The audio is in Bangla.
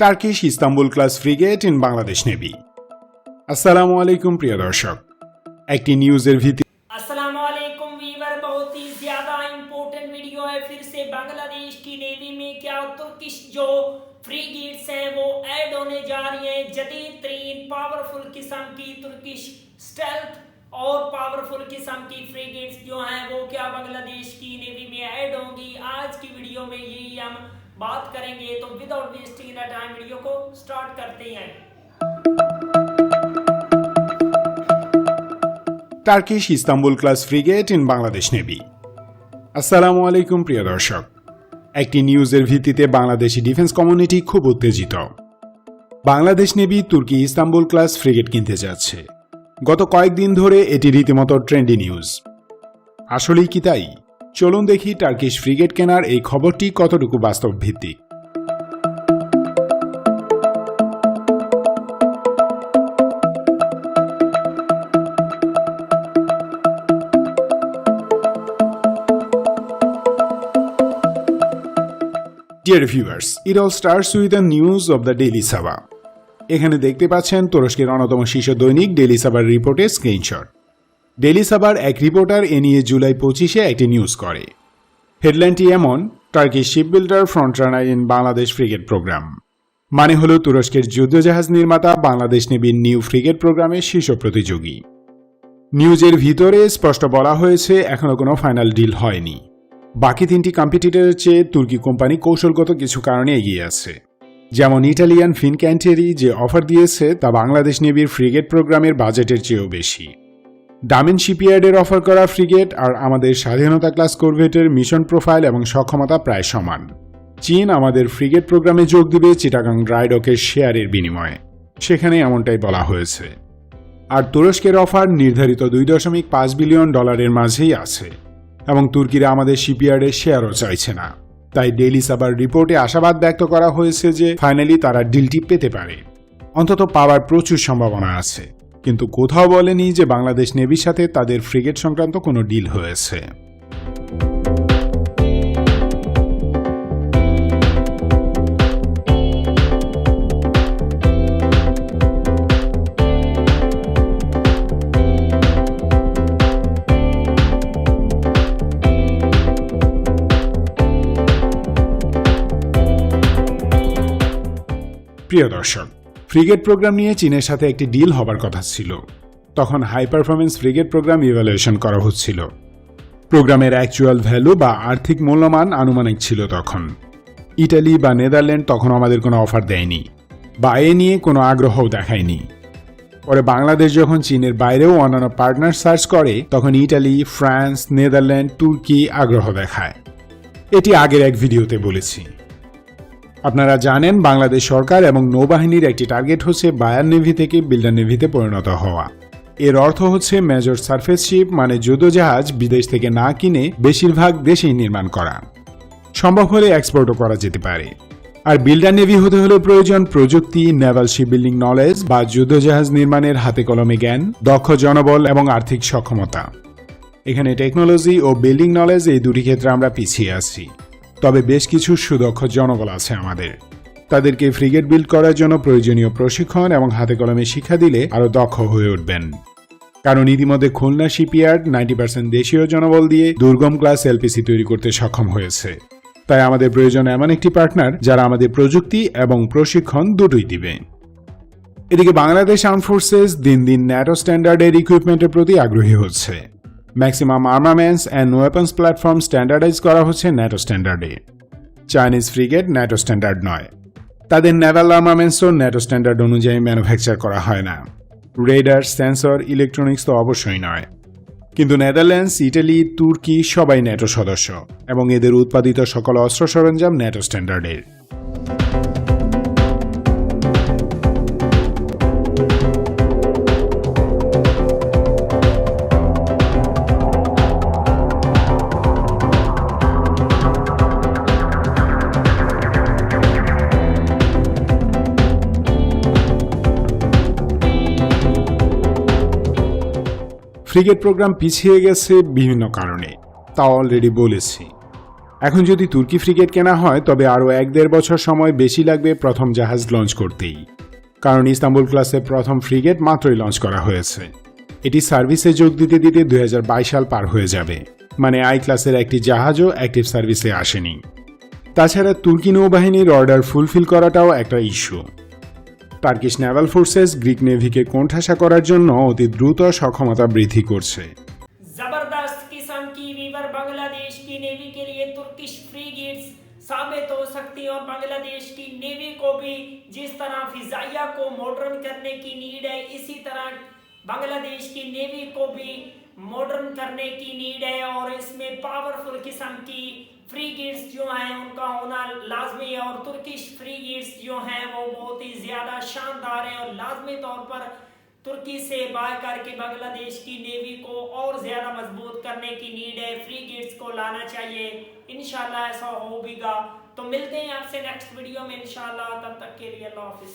Turkish Istanbul class frigate in Bangladesh navy. আসসালামু আলাইকুম প্রিয় দর্শক, একটি নিউজের ভিত্তি अस्सलामुअलैकुम वीवर, बहुत ही ज्यादा इम्पोर्टेंट वीडियो है। फिर से बांग्लादेश की नेवी में क्या तुर्किश जो फ्रीगेट्स हैं वो ऐड होने जा रही हैं। जदीद तरीन पावरफुल किस्म की तुर्किश स्टेल्थ और पावरफुल किस्म की फ्रीगेट्स जो हैं वो क्या बांग्लादेश की नेवी में ऐड होंगी। आज की वीडियो में यही हम बात करेंगे, तो without wasting the time video को स्टार्ट करते हैं। Turkish Istanbul class frigate in Bangladesh navy. আসসালামু আলাইকুম প্রিয় দর্শক, একটি নিউজের ভিত্তিতে বাংলাদেশি ডিফেন্স কমিউনিটি খুব উত্তেজিত। বাংলাদেশ নেভি তুর্কি ইস্তাম্বুল ক্লাস ফ্রিগেট কিনতে যাচ্ছে। গত কয়েকদিন ধরে এটি রীতিমতো ট্রেন্ডি নিউজ। আসলেই কি তাই? চলুন দেখি টার্কিশ ফ্রিগেট কেনার এই খবরটি কতটুকু বাস্তব ভিত্তিক। Dear viewers, it all starts with the news of the Daily Sabah. এখানে দেখতে পাচ্ছেন তুরস্কের অন্যতম শীর্ষ দৈনিক ডেইলি সাবার রিপোর্টের স্ক্রিনশট। ডেইলি সাবার এক রিপোর্টার এ নিয়ে জুলাই 25-এ একটি নিউজ করে। হেডলাইনটি এমন: Turkish ship builder front runner in Bangladesh frigate programme. মানে হলো তুরস্কের যুদ্ধজাহাজ নির্মাতা বাংলাদেশ নেভির নিউ ফ্রিগেট প্রোগ্রামের শীর্ষ প্রতিযোগী। নিউজের ভিতরে স্পষ্ট বলা হয়েছে এখনও কোনো ফাইনাল ডিল হয়নি। বাকি তিনটি কম্পিটিটরের চেয়ে তুর্কি কোম্পানি কৌশলগত কিছু কারণে এগিয়ে আছে। যেমন ইটালিয়ান ফিনক্যান্টেরি যে অফার দিয়েছে তা বাংলাদেশ নেভির ফ্রিগেট প্রোগ্রামের বাজেটের চেয়েও বেশি। ডামিন শিপইয়ার্ডের অফার করা ফ্রিগেট আর আমাদের স্বাধীনতা ক্লাস করভেটের মিশন প্রোফাইল এবং সক্ষমতা প্রায় সমান। চীন আমাদের ফ্রিগেট প্রোগ্রামে যোগ দিবে চিটাগাং ড্রাইডকের শেয়ারের বিনিময়ে, সেখানে এমনটাই বলা হয়েছে। আর তুরস্কের অফার নির্ধারিত $2.5 বিলিয়ন মাঝেই আছে, এবং তুর্কিরা আমাদের শিপইয়ার্ডের শেয়ারও চাইছে না। তাই ডেইলি সাবার রিপোর্টে আশাবাদ ব্যক্ত করা হয়েছে যে ফাইনালি তারা ডিলটি পেতে পারে, অন্তত পাওয়ার প্রচুর সম্ভাবনা আছে। কিন্তু কোথাও বলেনি যে বাংলাদেশ নেভির সাথে তাদের ফ্রিগেট সংক্রান্ত কোনো ডিল হয়েছে। প্রিয় দর্শক, ফ্রিগেট প্রোগ্রাম নিয়ে চীনের সাথে একটি ডিল হবার কথা ছিল। তখন high performance frigate programme evaluation করা হচ্ছিল। প্রোগ্রামের অ্যাকচুয়াল ভ্যালু বা আর্থিক মূল্যমান আনুমানিক ছিল তখন। ইটালি বা নেদারল্যান্ড তখন আমাদের কোনো অফার দেয়নি বা এ নিয়ে কোনো আগ্রহও দেখায়নি। পরে বাংলাদেশ যখন চীনের বাইরেও অন্যান্য পার্টনার সার্চ করে, তখন ইটালি, ফ্রান্স, নেদারল্যান্ড, তুর্কি আগ্রহ দেখায়। এটি আগের এক ভিডিওতে বলেছি। আপনারা জানেন বাংলাদেশ সরকার এবং নৌবাহিনীর একটি টার্গেট হচ্ছে বায়ার নেভি থেকে বিল্ডার নেভিতে পরিণত হওয়া। এর অর্থ হচ্ছে মেজর সারফেস শিপ মানে যুদ্ধজাহাজ বিদেশ থেকে না কিনে বেশিরভাগ দেশেই নির্মাণ করা। সম্ভব হলে এক্সপোর্টও করা যেতে পারে। আর বিল্ডার নেভি হতে হলে প্রয়োজন প্রযুক্তি, নেভাল শিপ বিল্ডিং নলেজ বা যুদ্ধজাহাজ নির্মাণের হাতে কলমে জ্ঞান, দক্ষ জনবল এবং আর্থিক সক্ষমতা। এখানে টেকনোলজি ও বিল্ডিং নলেজ এই দুটি ক্ষেত্রে আমরা পিছিয়ে আছি। তবে বেশ কিছু সুদক্ষ জনবল আছে আমাদের। তাদেরকে ফ্রিগেট বিল্ড করার জন্য প্রয়োজনীয় প্রশিক্ষণ এবং হাতে কলমে শিক্ষা দিলে আরও দক্ষ হয়ে উঠবেন। কারণ ইতিমধ্যে খুলনা শিপইয়ার্ড 90% দেশীয় জনবল দিয়ে দুর্গম ক্লাস এলপিসি তৈরি করতে সক্ষম হয়েছে। তাই আমাদের প্রয়োজন এমন একটি পার্টনার যারা আমাদের প্রযুক্তি এবং প্রশিক্ষণ দুটোই দিবে। এদিকে বাংলাদেশ আর্ম ফোর্সেস দিন দিন ন্যাটো স্ট্যান্ডার্ডের ইকুইপমেন্টের প্রতি আগ্রহী হচ্ছে। Maximum armaments and weapons platform standardise করা হচ্ছে ন্যাটো স্ট্যান্ডার্ডে। চাইনিজ ফ্রিগেট ন্যাটো স্ট্যান্ডার্ড নয়, তাদের নেভাল আর্মামেন্টসও ন্যাটো স্ট্যান্ডার্ড অনুযায়ী ম্যানুফ্যাকচার করা হয় না। রেডার, সেন্সর, ইলেকট্রনিক্স তো অবশ্যই নয়। কিন্তু নেদারল্যান্ডস, ইটালি, তুর্কি সবাই ন্যাটো সদস্য এবং এদের উৎপাদিত সকল অস্ত্র সরঞ্জাম ন্যাটো স্ট্যান্ডার্ডের। ফ্রিগেট প্রোগ্রাম পিছিয়ে গেছে বিভিন্ন কারণে, তা অলরেডি বলেছি। এখন যদি তুর্কি ফ্রিগেট কেনা হয় তবে আরও 1-1.5 বছর সময় বেশি লাগবে প্রথম জাহাজ লঞ্চ করতেই, কারণ ইস্তাম্বুল ক্লাসের প্রথম ফ্রিগেট মাত্রই লঞ্চ করা হয়েছে। এটি সার্ভিসে যোগ দিতে দিতে 2022 সাল পার হয়ে যাবে, মানে আই ক্লাসের একটি জাহাজও অ্যাক্টিভ সার্ভিসে আসেনি। তাছাড়া তুর্কি নৌবাহিনীর অর্ডার ফুলফিল করাটাও একটা issue. Turkish naval forces Greek নেভিকে কোণঠাসা করার জন্য অতি দ্রুত সক্ষমতা বৃদ্ধি করছে। जबरदस्त किस्म की वीवर बांग्लादेश की नेवी के लिए तुर्किश फ्रीगेट्स साबित हो सकती है और बांग्लादेश की नेवी को भी जिस तरह फिजाइया को मॉडर्न करने की नीड है, इसी तरह बांग्लादेश की नेवी को भी मॉडर्न करने की नीड है और इसमें पावरफुल किस्म की फ्रीगेट्स जो हैं उनका होना लाजमी है। और तुर्किश फ्रीगेट्स जो हैं वो बहुत ही ज़्यादा शानदार हैं और लाजमी तौर पर तुर्की से बाय करके बांग्लादेश की नेवी को और ज़्यादा मजबूत करने की नीड है। फ्रीगेट्स को लाना चाहिए, इंशाल्लाह ऐसा होगा। तो मिलते हैं आपसे नेक्स्ट वीडियो में इंशाल्लाह, तब तक के लिए अल्लाह हाफिज़।